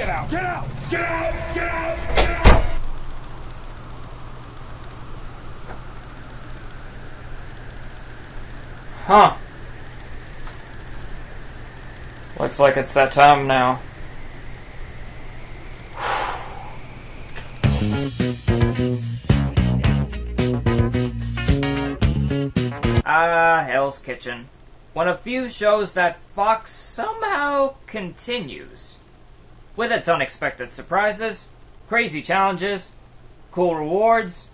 out! Get out! Get out! Get out! Get out! Huh. Looks like it's that time now. Hell's Kitchen. One of few shows that Fox somehow continues. With its unexpected surprises, crazy challenges, cool rewards,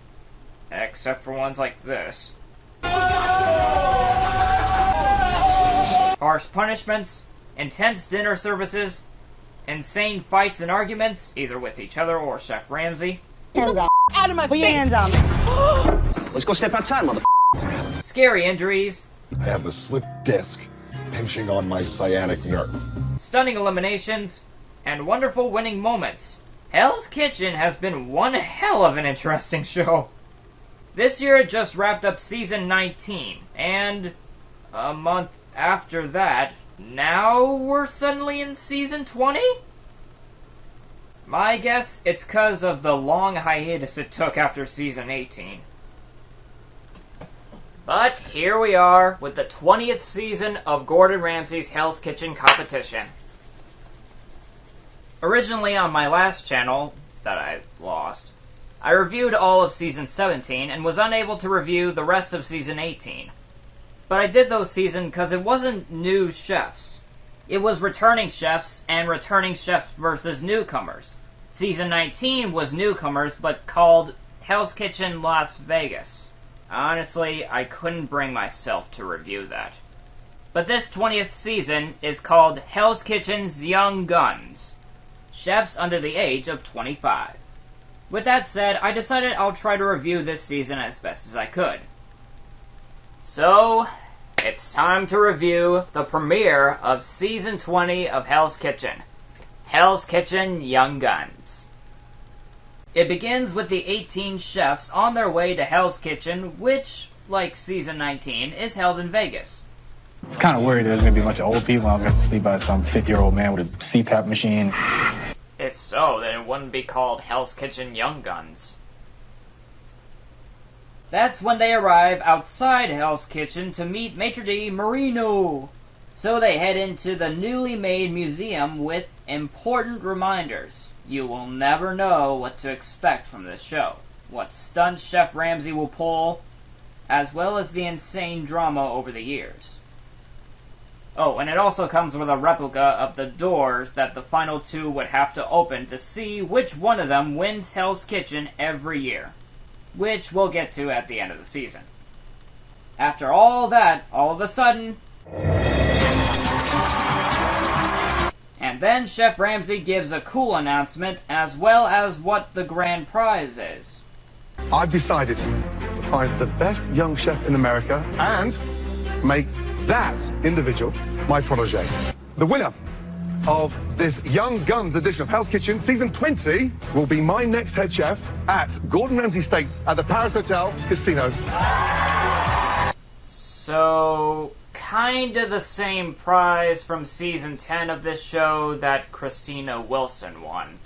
except for ones like this. Harsh punishments, intense dinner services, insane fights and arguments, either with each other or Chef Ramsay. Hands up. Out of my Put your face. hands on me. Let's go step outside, mother. Scary injuries, I have the slip disc pinching on my sciatic nerve. stunning eliminations, and wonderful winning moments. Hell's Kitchen has been one hell of an interesting show. This year it just wrapped up season 19, and a month after that, now we're suddenly in season 20? My guess, it's 'cause of the long hiatus it took after season 18. But here we are with the 20th season of Gordon Ramsay's Hell's Kitchen competition. Originally on my last channel, that I lost, I reviewed all of season 17 and was unable to review the rest of season 18. But I did those seasons because it wasn't new chefs. It was returning chefs and returning chefs versus newcomers. Season 19 was newcomers but called Hell's Kitchen Las Vegas. Honestly, I couldn't bring myself to review that. But this 20th season is called Hell's Kitchen's Young Guns. Chefs under the age of 25. With that said, I decided I'll try to review this season as best as I could. So, it's time to review the premiere of Season 20 of Hell's Kitchen. Hell's Kitchen Young Guns. It begins with the 18 chefs on their way to Hell's Kitchen, which, like Season 19, is held in Vegas. I was kind of worried there was going to be a bunch of old people and I was going to sleep by some 50-year-old man with a CPAP machine. If so, then it wouldn't be called Hell's Kitchen Young Guns. That's when they arrive outside Hell's Kitchen to meet Maitre d' Marino. So they head into the newly made museum with important reminders. You will never know what to expect from this show, what stunts Chef Ramsay will pull, as well as the insane drama over the years. Oh, and it also comes with a replica of the doors that the final two would have to open to see which one of them wins Hell's Kitchen every year, which we'll get to at the end of the season. After all that, all of a sudden... And then Chef Ramsay gives a cool announcement as well as what the grand prize is. I've decided to find the best young chef in America and make that individual my protege. The winner of this Young Guns edition of Hell's Kitchen, Season 20, will be my next head chef at Gordon Ramsay Steak at the Paris Hotel Casino. So, kinda the same prize from Season 10 of this show that Christina Wilson won.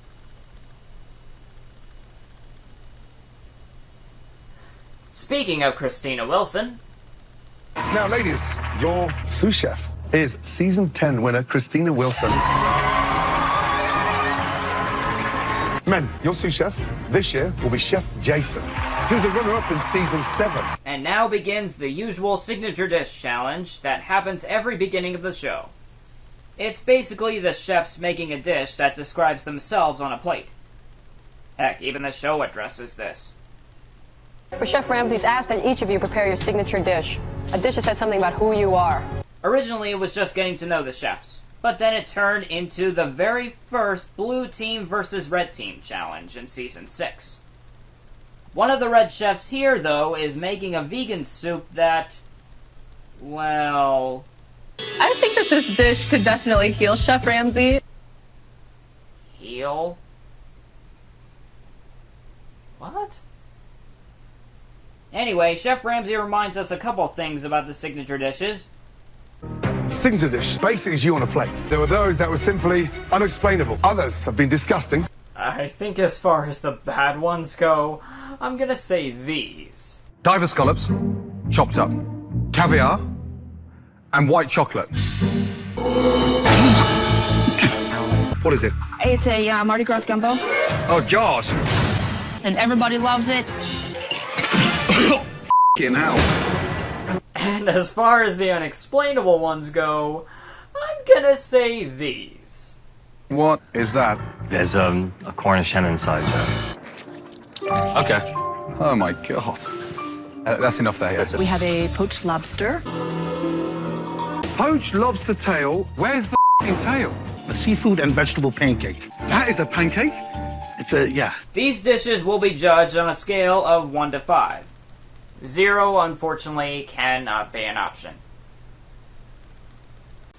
Speaking of Christina Wilson... Now, ladies, your sous chef is Season 10 winner Christina Wilson. Men, your sous chef this year will be Chef Jason, who's the runner-up in Season 7. And now begins the usual signature dish challenge that happens every beginning of the show. It's basically the chefs making a dish that describes themselves on a plate. Heck, even the show addresses this. For Chef Ramsay's asked that each of you prepare your signature dish. A dish that says something about who you are. Originally, it was just getting to know the chefs, but then it turned into the very first Blue Team versus Red Team challenge in Season 6. One of the red chefs here, though, is making a vegan soup that, well... I think that this dish could definitely heal Chef Ramsay. Heal? What? Anyway, Chef Ramsay reminds us a couple things about the signature dishes. signature dish, basic as you want to play. There were those that were simply unexplainable. Others have been disgusting. I think as far as the bad ones go, I'm gonna say these. Diver scallops, chopped up, caviar, and white chocolate. What is it? It's a Mardi Gras gumbo, Oh, God. and everybody loves it. F***ing hell. And as far as the unexplainable ones go, I'm gonna say these. What is that? There's a Cornish hen inside, Jeff. Okay. Oh, my God. That's enough there, yeah. We have a poached lobster. Poached lobster tail. Where's the f***ing tail? A seafood and vegetable pancake. That is a pancake? It's a, yeah. These dishes will be judged on a scale of 1 to 5. 0, unfortunately, cannot be an option.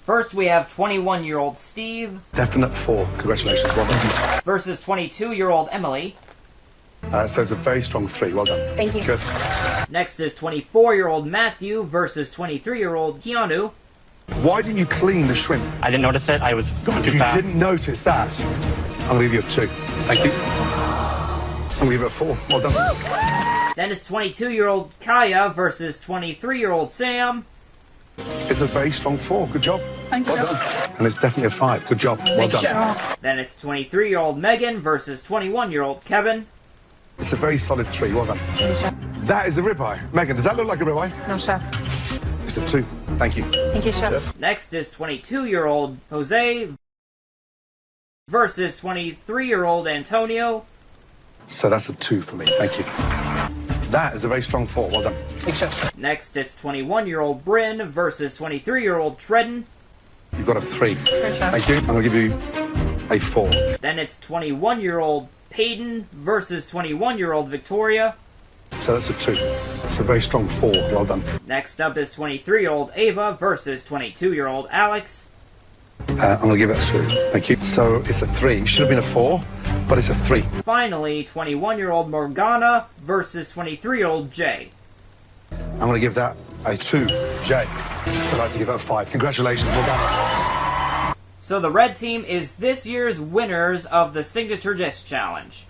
First, we have 21-year-old Steve Definite 4. Congratulations, well done. versus 22-year-old Emily. So it's a very strong 3. Well done. Thank you. Good. Next is 24-year-old Matthew versus 23-year-old Keanu. Why didn't you clean the shrimp? I didn't notice it. I was going too You fast. didn't notice that. I'm going to give you a 2. Thank you. I'm going to give it a 4. Well done. Then is 22-year-old Kaya versus 23-year-old Sam. It's a very strong 4. Good job. Thank you. Well done. And it's definitely a 5. Good job. Well Thank done. you. Then it's 23-year-old Megan versus 21-year-old Kevin. It's a very solid 3. Well done. That is a ribeye. Megan, does that look like a ribeye? No, chef. It's a 2. Thank you. Thank you, Chef. Next is 22-year-old Jose versus 23-year-old Antonio. So that's a 2 for me. Thank you. That is a very strong 4. Well done. Thanks, Chef. Next, it's 21-year-old Bryn versus 23-year-old Tredden. You've got a 3. Thank you. I'm going to give you a 4. Then it's 21-year-old Peyton versus 21-year-old Victoria. So that's a 2. It's a very strong 4. Well done. Next up is 23-year-old Ava versus 22-year-old Alex. I'm going to give it a 2. Thank you. So it's a 3. It should have been a 4, but it's a 3. Finally, 21-year-old Morgana versus 23-year-old Jay. I'm going to give that a 2. Jay, I'd like to give it a 5. Congratulations. Well done. So the red team is this year's winners of the Signature Dish Challenge.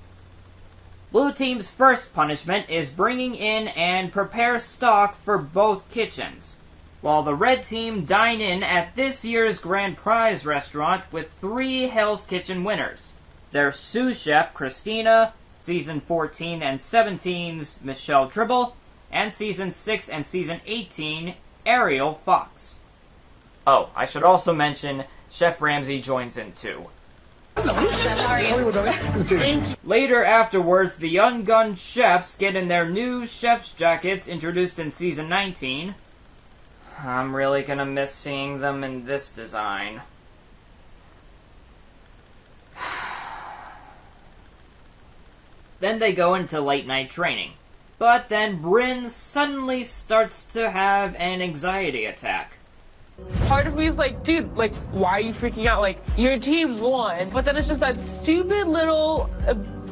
Blue team's first punishment is bringing in and prepare stock for both kitchens, while the red team dine in at this year's grand prize restaurant with 3 Hell's Kitchen winners. They're sous chef Christina, season 14 and 17's Michelle Tribble, and season 6 and season 18 Ariel Fox. Oh, I should also mention Chef Ramsay joins in too. Later afterwards, the Young Gun chefs get in their new chef's jackets introduced in season 19. I'm really gonna miss seeing them in this design. Then they go into late night training. But then Bryn suddenly starts to have an anxiety attack. Part of me is like, dude, like, why are you freaking out? Like, your team won. But then it's just that stupid little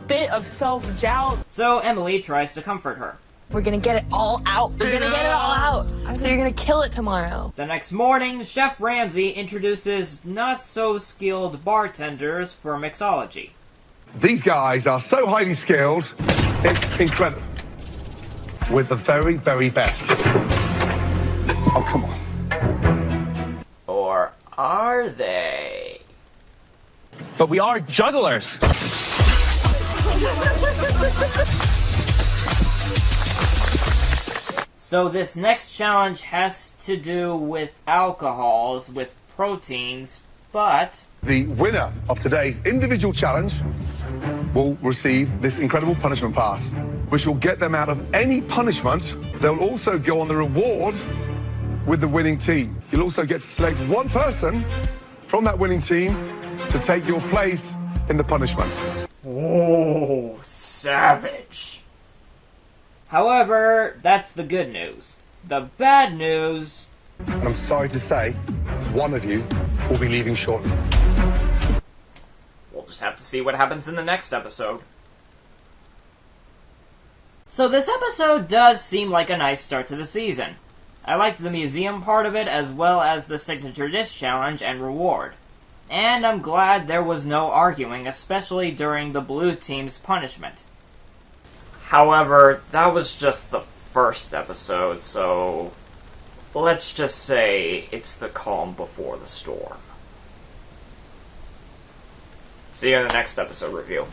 bit of self-doubt. So Emily tries to comfort her. We're gonna get it all out. We're gonna get it all out. So you're gonna kill it tomorrow. The next morning, Chef Ramsay introduces not-so-skilled bartenders for mixology. These guys are so highly skilled, it's incredible. With the very, very best. Oh, come on. Or are they? But we are jugglers. So this next challenge has to do with alcohols, with proteins, but... The winner of today's individual challenge will receive this incredible punishment pass, which will get them out of any punishment. They'll also go on the reward with the winning team. You'll also get to select one person from that winning team to take your place in the punishment. Oh, savage. However, that's the good news. The bad news... And I'm sorry to say, one of you will be leaving shortly. We'll just have to see what happens in the next episode. So this episode does seem like a nice start to the season. I liked the museum part of it as well as the signature dish challenge and reward. And I'm glad there was no arguing, especially during the blue team's punishment. However, that was just the first episode, so let's just say it's the calm before the storm. See you in the next episode review.